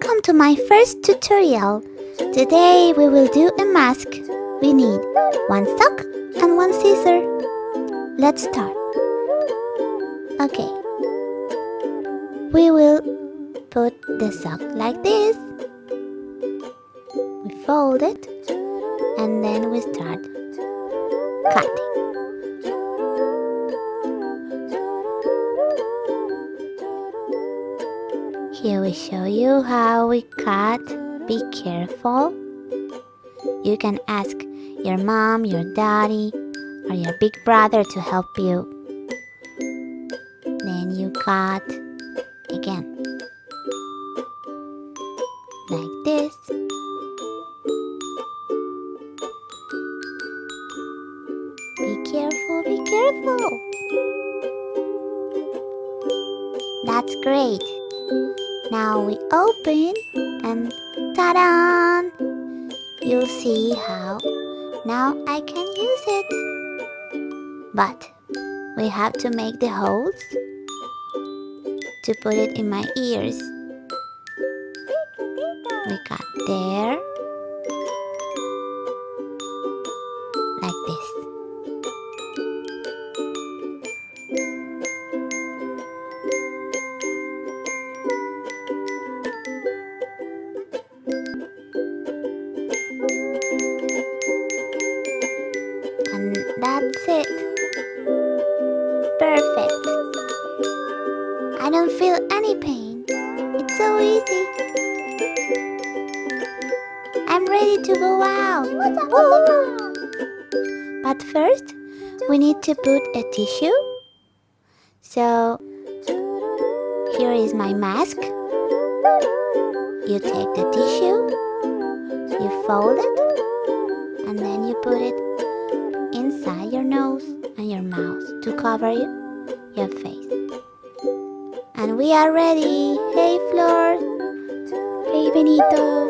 Welcome to my first tutorial. Today we will do a mask. We need one sock and one scissor. Let's start. Okay. We will put the sock like this. We fold it and then we start cutting. Here we show you how we cut. Be careful. You can ask your mom, your daddy, or your big brother to help you. Then you cut again. Like this. Be careful, be careful. That's great. Now we open and ta-da! You'll see how now I can use it. But we have to make the holes to put it in my ears. We cut there, like this. And that's it. Perfect. I don't feel any pain. It's so easy. I'm ready to go out. Woo! But first, we need to put a tissue. So, here is my mask. You take the tissue, you fold it, and then you put it inside your nose and your mouth to cover your face. And we are ready. Hey Flor. Hey Benito.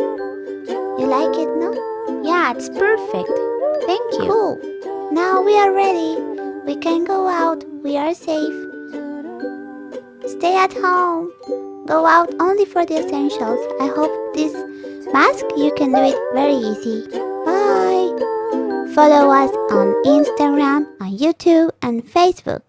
You like it, no? Yeah, it's perfect. Thank you. Cool. Now we are ready. We can go out. We are safe. Stay at home. Go out only for the essentials. I hope this mask you can do it very easy. Bye. Follow us on Instagram, on YouTube and Facebook.